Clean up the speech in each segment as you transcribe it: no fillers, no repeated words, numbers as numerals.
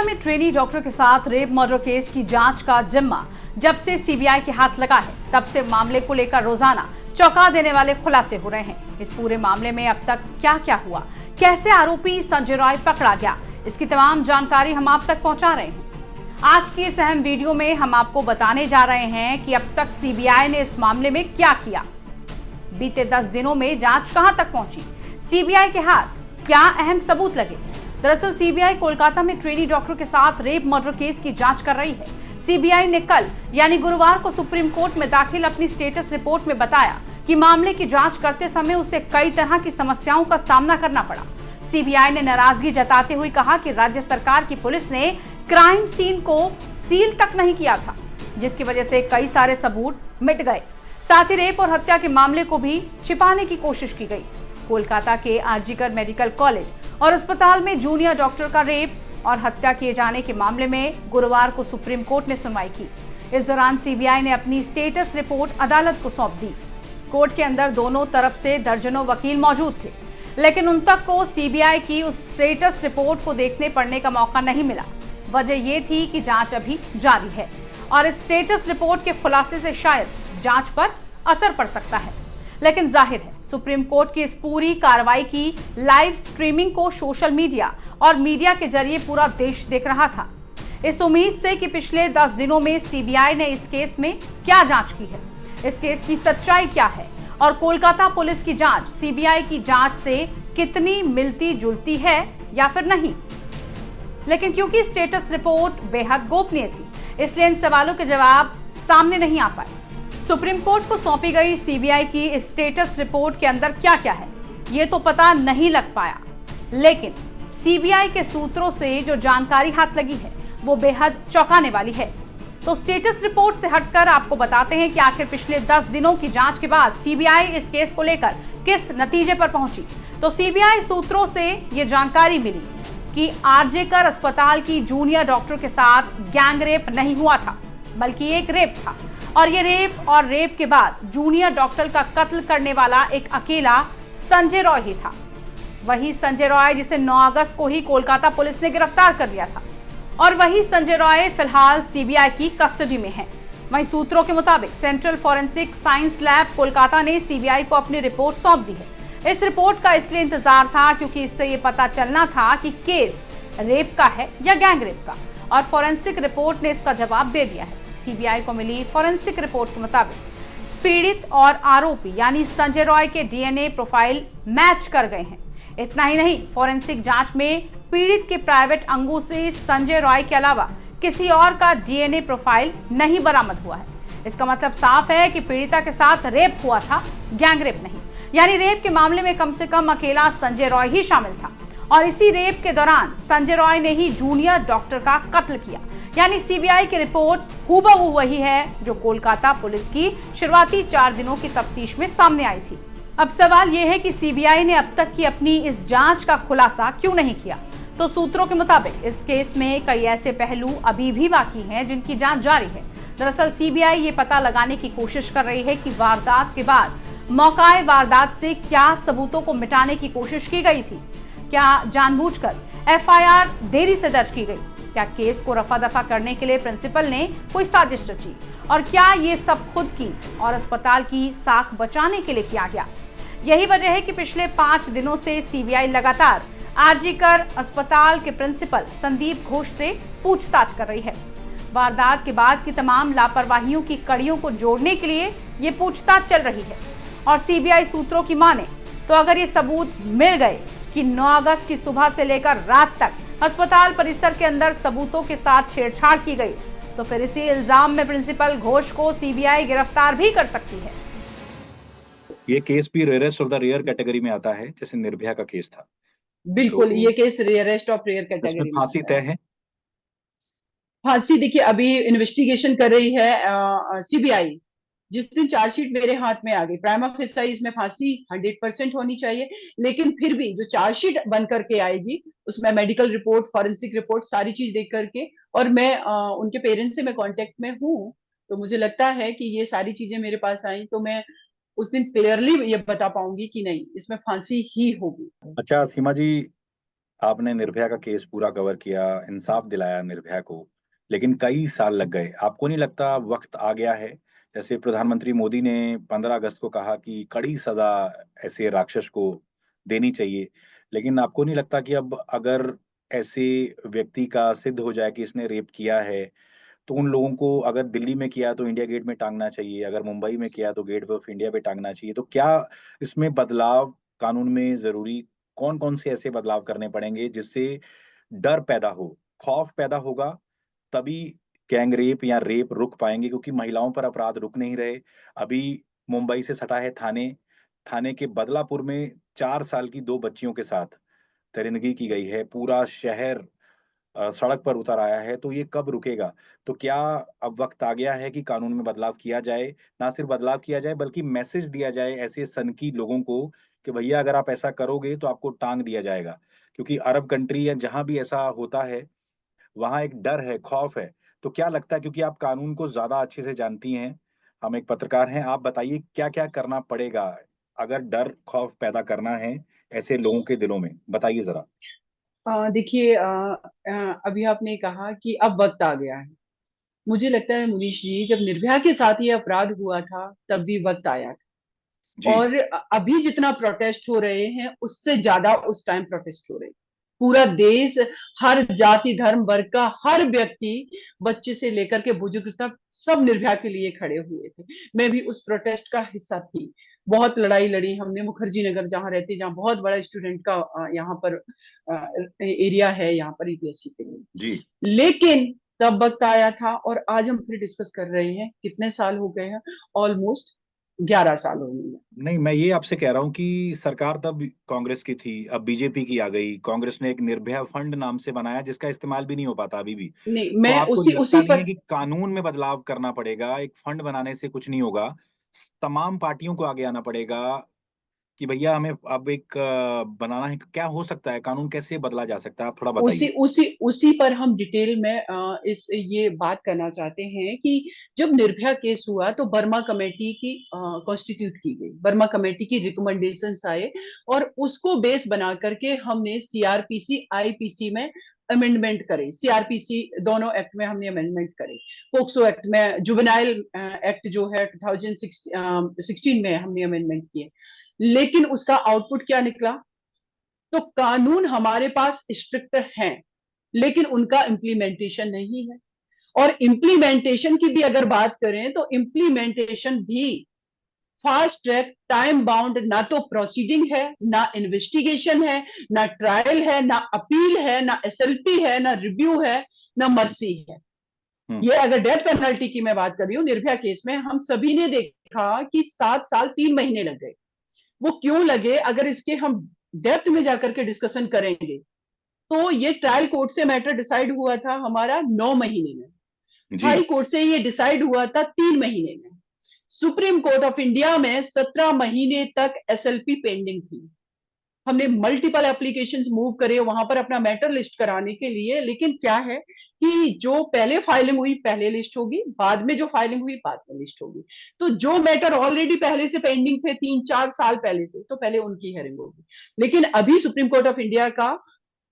में trainee doctor के साथ रेप मर्डर केस की जांच का जिम्मा जब से सीबीआई के हाथ लगा है, तब से मामले को लेकर रोजाना चौंका देने वाले खुलासे हो रहे हैं। इस पूरे मामले में अब तक क्या क्या हुआ, कैसे आरोपी संजय रॉय पकड़ा गया, इसकी तमाम जानकारी हम आप तक पहुंचा रहे हैं। आज की इस अहम वीडियो में हम आपको बताने जा रहे हैं कि अब तक सीबीआई ने इस मामले में क्या किया, बीते 10 दिनों में जांच कहां तक पहुंची, सीबीआई के हाथ क्या अहम सबूत लगे। दरअसल सीबीआई कोलकाता में ट्रेनी डॉक्टर के साथ रेप मर्डर केस की जांच कर रही है। सीबीआई ने कल यानी गुरुवार को सुप्रीम कोर्ट में दाखिल अपनी स्टेटस रिपोर्ट में बताया कि मामले की जांच करते समय उसे कई तरह की समस्याओं का सामना करना पड़ा। सीबीआई ने नाराजगी जताते हुए कहा कि राज्य सरकार की पुलिस ने क्राइम सीन को सील तक नहीं किया था, जिसकी वजह से कई सारे सबूत मिट गए। साथ ही रेप और हत्या के मामले को भी छिपाने की कोशिश की गई। कोलकाता के आरजीकर मेडिकल कॉलेज और अस्पताल में जूनियर डॉक्टर का रेप और हत्या किए जाने के मामले में गुरुवार को सुप्रीम कोर्ट ने सुनवाई की। इस दौरान सीबीआई ने अपनी स्टेटस रिपोर्ट अदालत को सौंप दी। कोर्ट के अंदर दोनों तरफ से दर्जनों वकील मौजूद थे, लेकिन उन तक को सीबीआई की उस स्टेटस रिपोर्ट को देखने पढ़ने का मौका नहीं मिला। वजह यह थी कि जांच अभी जारी है और इस स्टेटस रिपोर्ट के खुलासे से शायद जांच पर असर पड़ सकता है। लेकिन जाहिर है सुप्रीम कोर्ट की इस पूरी कार्रवाई की लाइव स्ट्रीमिंग को सोशल मीडिया और मीडिया के जरिए पूरा देश देख रहा था, इस उम्मीद से कि पिछले 10 दिनों में सीबीआई ने इस केस में क्या जांच की है, इस केस की सच्चाई क्या है और कोलकाता पुलिस की जांच सीबीआई की जांच से कितनी मिलती जुलती है या फिर नहीं। लेकिन क्योंकि स्टेटस रिपोर्ट बेहद गोपनीय थी, इसलिए इन सवालों के जवाब सामने नहीं आ पाए। सुप्रीम कोर्ट को सौंपी गई सीबीआई की इस स्टेटस रिपोर्ट के अंदर क्या क्या है, ये तो पता नहीं लग पाया। लेकिन सीबीआई के सूत्रों से जो जानकारी हाथ लगी है वो बेहद चौंकाने वाली है। तो स्टेटस रिपोर्ट से हटकर आपको बताते हैं कि आखिर पिछले 10 दिनों की जांच के बाद सीबीआई इस केस को लेकर किस नतीजे पर पहुंची। तो सीबीआई सूत्रों से ये जानकारी मिली कि आरजेकर अस्पताल की जूनियर डॉक्टर के साथ गैंग रेप नहीं हुआ था, बल्कि एक रेप था और ये रेप के बाद जूनियर डॉक्टर का कत्ल करने वाला एक अकेला संजय रॉय ही था। वही संजय रॉय जिसे 9 अगस्त को ही कोलकाता पुलिस ने गिरफ्तार कर लिया था और वही संजय रॉय फिलहाल सीबीआई की कस्टडी में है। वहीं सूत्रों के मुताबिक central forensic science lab Kolkata ने सीबीआई को अपनी रिपोर्ट सौंप दी है। इस रिपोर्ट का इसलिए इंतजार था क्योंकि इससे ये पता चलना था कि केस रेप का है या गैंग रेप का, और फॉरेंसिक रिपोर्ट ने इसका जवाब दे दिया है। सीबीआई को मिली फॉरेंसिक रिपोर्ट के मुताबिक पीड़ित और आरोपी यानी संजय रॉय के डीएनए प्रोफाइल मैच कर गए हैं। इतना ही नहीं, फॉरेंसिक जांच में पीड़ित के प्राइवेट अंगों से संजय रॉय के अलावा किसी और का डीएनए प्रोफाइल नहीं बरामद हुआ है। इसका मतलब साफ है कि पीड़िता के साथ रेप हुआ था, गैंग रेप नहीं। यानी रेप के मामले में कम से कम अकेला संजय रॉय ही शामिल था और इसी रेप के दौरान संजय रॉय ने ही जूनियर डॉक्टर का कत्ल किया। यानी सीबीआई की रिपोर्ट हूबहू वही है जो कोलकाता पुलिस की शुरुआती 4 दिनों की तफ्तीश में सामने आई थी। अब सवाल यह है कि सीबीआई ने अब तक की अपनी इस जांच का खुलासा क्यों नहीं किया। तो सूत्रों के मुताबिक इस केस में कई ऐसे पहलू अभी भी बाकी हैं जिनकी जांच जारी है। दरअसल सीबीआई ये पता लगाने की कोशिश कर रही है कि वारदात के बाद मौकाए वारदात से क्या सबूतों को मिटाने की कोशिश की गई थी, क्या जानबूझकर एफआईआर देरी से दर्ज की गई, क्या केस को रफा दफा करने के लिए प्रिंसिपल ने कोई साजिश रची और क्या ये सब खुद की और अस्पताल की साख बचाने के लिए किया गया। यही वजह है कि पिछले 5 दिनों से सीबीआई लगातार आरजीकर अस्पताल के प्रिंसिपल संदीप घोष से पूछताछ कर रही है। वारदात के बाद की तमाम लापरवाहियों की कड़ियों को जोड़ने के लिए ये पूछताछ चल रही है और सीबीआई सूत्रों की माने तो अगर ये सबूत मिल गए कि 9 अगस्त की सुबह से लेकर रात तक अस्पताल परिसर के अंदर सबूतों के साथ छेड़छाड़ की गई, तो फिर इसी इल्जाम में प्रिंसिपल घोष को सीबीआई गिरफ्तार भी कर सकती है। ये केस भी rarest of the rare category में आता है, जैसे निर्भया का केस था। बिल्कुल, ये केस रेयरेस्ट ऑफ रेयर इसमें कैटेगरी में फांसी तय है। फांसी देखिए अभी इन्वेस्टिगेशन कर रही है सीबीआई। जिस दिन चार्जशीट मेरे हाथ में आ गई, प्राइमा फेसाई इसमें फांसी 100% होनी चाहिए, लेकिन फिर भी जो चार्जशीट बन करके आएगी उसमें मेडिकल रिपोर्ट, फॉरेंसिक रिपोर्ट, सारी चीज देख करके, और मैं उनके पेरेंट्स से मैं कांटेक्ट में हूँ, तो मुझे लगता है कि ये सारी चीजें मेरे पास आई तो मैं उस दिन क्लियरली ये बता पाऊंगी कि नहीं, इसमें फांसी ही होगी। अच्छा सीमा जी, आपने निर्भया का केस पूरा कवर किया, इंसाफ दिलाया निर्भया को, लेकिन कई साल लग गए। आपको नहीं लगता वक्त आ गया है? जैसे प्रधानमंत्री मोदी ने 15 अगस्त को कहा कि कड़ी सजा ऐसे राक्षस को देनी चाहिए, लेकिन आपको नहीं लगता कि अब अगर ऐसे व्यक्ति का सिद्ध हो जाए कि इसने रेप किया है, तो उन लोगों को अगर दिल्ली में किया तो इंडिया गेट में टांगना चाहिए, अगर मुंबई में किया तो गेट वे ऑफ इंडिया पे टांगना चाहिए? तो क्या इसमें बदलाव कानून में जरूरी, कौन कौन से ऐसे बदलाव करने पड़ेंगे जिससे डर पैदा हो, खौफ पैदा होगा, तभी गैंग रेप या रेप रुक पाएंगे? क्योंकि महिलाओं पर अपराध रुक नहीं रहे। अभी मुंबई से सटा है थाने, थाने के बदलापुर में 4 साल की 2 बच्चियों के साथ दरिंदगी की गई है, पूरा शहर सड़क पर उतर आया है। तो ये कब रुकेगा? तो क्या अब वक्त आ गया है कि कानून में बदलाव किया जाए? ना सिर्फ बदलाव किया जाए बल्कि मैसेज दिया जाए ऐसे सनकी लोगों को कि भैया अगर आप ऐसा करोगे तो आपको टांग दिया जाएगा। क्योंकि अरब कंट्री या जहां भी ऐसा होता है वहां एक डर है, खौफ है। तो क्या लगता है, क्योंकि आप कानून को ज्यादा अच्छे से जानती हैं, हम एक पत्रकार हैं, आप बताइए क्या क्या करना पड़ेगा अगर डर खौफ पैदा करना है ऐसे लोगों के दिलों में? बताइए जरा। देखिए, अभी आपने कहा कि अब वक्त आ गया है। मुझे लगता है मुनीश जी, जब निर्भया के साथ ये अपराध हुआ था तब भी वक्त आया था। जी। और अभी जितना प्रोटेस्ट हो रहे हैं उससे ज्यादा उस टाइम प्रोटेस्ट हो रहे हैं। पूरा देश, हर जाति धर्म वर्ग का हर व्यक्ति, बच्चे से लेकर के बुजुर्ग तक, सब निर्भया के लिए खड़े हुए थे। मैं भी उस प्रोटेस्ट का हिस्सा थी। बहुत लड़ाई लड़ी हमने। मुखर्जी नगर जहाँ रहते, जहाँ बहुत बड़ा स्टूडेंट का यहाँ पर एरिया है, यहाँ पर यूपीएससी के लिए। जी। लेकिन तब वक्त आया था, और आज हम फिर डिस्कस कर रहे हैं। कितने साल हो गए हैं? ऑलमोस्ट 11 साल हो गए हैं। नहीं, मैं ये आपसे कह रहा हूँ कि सरकार तब कांग्रेस की थी, अब बीजेपी की आ गई। कांग्रेस ने एक निर्भया फंड नाम से बनाया जिसका इस्तेमाल भी नहीं हो पाता अभी भी। नहीं, तो मैं आपको उसी लगता उसी नहीं है पर। कि कानून में बदलाव करना पड़ेगा? एक फंड बनाने से कुछ नहीं होगा, तमाम पार्टियों को आगे आना पड़ेगा कि भैया हमें अब एक बनाना है। क्या हो सकता है, कानून कैसे बदला जा सकता है? आप थोड़ा उसी बताइए। उसी उसी पर हम डिटेल में इस ये बात करना चाहते हैं कि जब निर्भया केस हुआ तो बर्मा कमेटी की कॉन्स्टिट्यूट की गई। बर्मा कमेटी की रिकमेंडेशंस आए, और उसको बेस बना करके हमने सीआरपीसी आईपीसी में अमेंडमेंट करे। सीआरपीसी दोनों एक्ट में हमने अमेंडमेंट करे। पोक्सो एक्ट में, जुवेनाइल एक्ट जो है 2016 में हमने अमेंडमेंट किए। लेकिन उसका आउटपुट क्या निकला? तो कानून हमारे पास स्ट्रिक्ट हैं, लेकिन उनका इम्प्लीमेंटेशन नहीं है। और इम्प्लीमेंटेशन की भी अगर बात करें तो इम्प्लीमेंटेशन भी फास्ट ट्रैक, टाइम बाउंड, ना तो प्रोसीडिंग है, ना इन्वेस्टिगेशन है, ना ट्रायल है, ना अपील है, ना एसएलपी है, ना रिव्यू है, ना मर्सी है। ये अगर डेथ पेनल्टी की मैं बात कर रही हूँ, निर्भया केस में हम सभी ने देखा कि 7 साल 3 महीने लग गए। वो क्यों लगे? अगर इसके हम डेप्थ में जाकर के डिस्कशन करेंगे तो ये ट्रायल कोर्ट से मैटर डिसाइड हुआ था हमारा 9 महीने में। जी। हाई कोर्ट से ये डिसाइड हुआ था 3 महीने में। सुप्रीम कोर्ट ऑफ इंडिया में 17 महीने तक एसएलपी पेंडिंग थी। हमने मल्टीपल एप्लीकेशंस मूव करे वहां पर अपना मैटर लिस्ट कराने के लिए। लेकिन क्या है कि जो पहले फाइलिंग हुई पहले लिस्ट होगी, बाद में जो फाइलिंग हुई बाद में लिस्ट होगी। तो जो मैटर ऑलरेडी पहले से पेंडिंग थे 3-4 साल पहले से, तो पहले उनकी हेयरिंग होगी। लेकिन अभी सुप्रीम कोर्ट ऑफ इंडिया का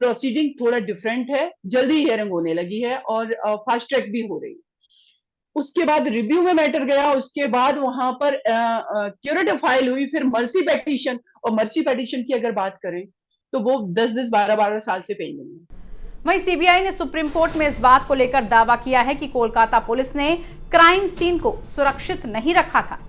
प्रोसीडिंग थोड़ा डिफरेंट है, जल्दी हियरिंग होने लगी है और फास्ट ट्रैक भी हो रही है। उसके बाद रिव्यू में मैटर गया, उसके बाद वहां पर क्यूरेटिव फाइल हुई, फिर मर्सी पेटिशन। और मर्सी पेटिशन की अगर बात करें तो वो 10-10, 12-12 साल से पेंडिंग है। वहीं सीबीआई ने सुप्रीम कोर्ट में इस बात को लेकर दावा किया है कि कोलकाता पुलिस ने क्राइम सीन को सुरक्षित नहीं रखा था।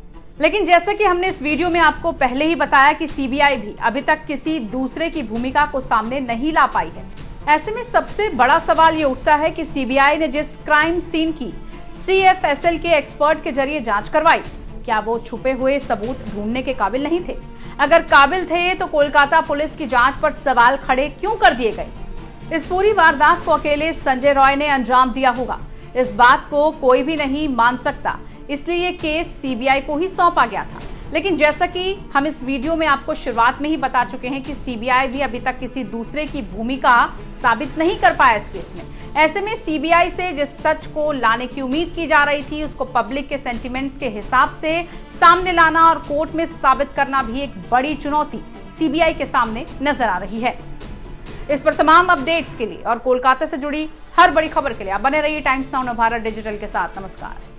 लेकिन जैसा कि हमने इस वीडियो में आपको पहले ही बताया कि सीबीआई भी अभी तक किसी दूसरे की भूमिका को सामने नहीं ला पाई है। ऐसे में सबसे बड़ा सवाल ये उठता है कि सीबीआई ने जिस क्राइम सीन की सीएफएसएल के एक्सपर्ट के जरिए जांच करवाई, क्या वो छुपे हुए सबूत ढूंढने के काबिल नहीं थे? अगर काबिल थे तो कोलकाता पुलिस की जांच पर सवाल खड़े क्यों कर दिए गए? इस पूरी वारदात को अकेले संजय रॉय ने अंजाम दिया होगा, इस बात को कोई भी नहीं मान सकता। इसलिए ये केस सीबीआई को ही सौंपा गया था। लेकिन जैसा कि हम इस वीडियो में आपको शुरुआत में ही बता चुके हैं कि सीबीआई भी अभी तक किसी दूसरे की भूमिका साबित नहीं कर पाया इस केस में। ऐसे में सीबीआई से जिस सच को लाने की उम्मीद की जा रही थी, उसको पब्लिक के सेंटिमेंट्स के हिसाब से सामने लाना और कोर्ट में साबित करना भी एक बड़ी चुनौती सीबीआई के सामने नजर आ रही है। इस पर तमाम अपडेट्स के लिए और कोलकाता से जुड़ी हर बड़ी खबर के लिए आप बने रहिए टाइम्स नाउ नवभारत डिजिटल के साथ। नमस्कार।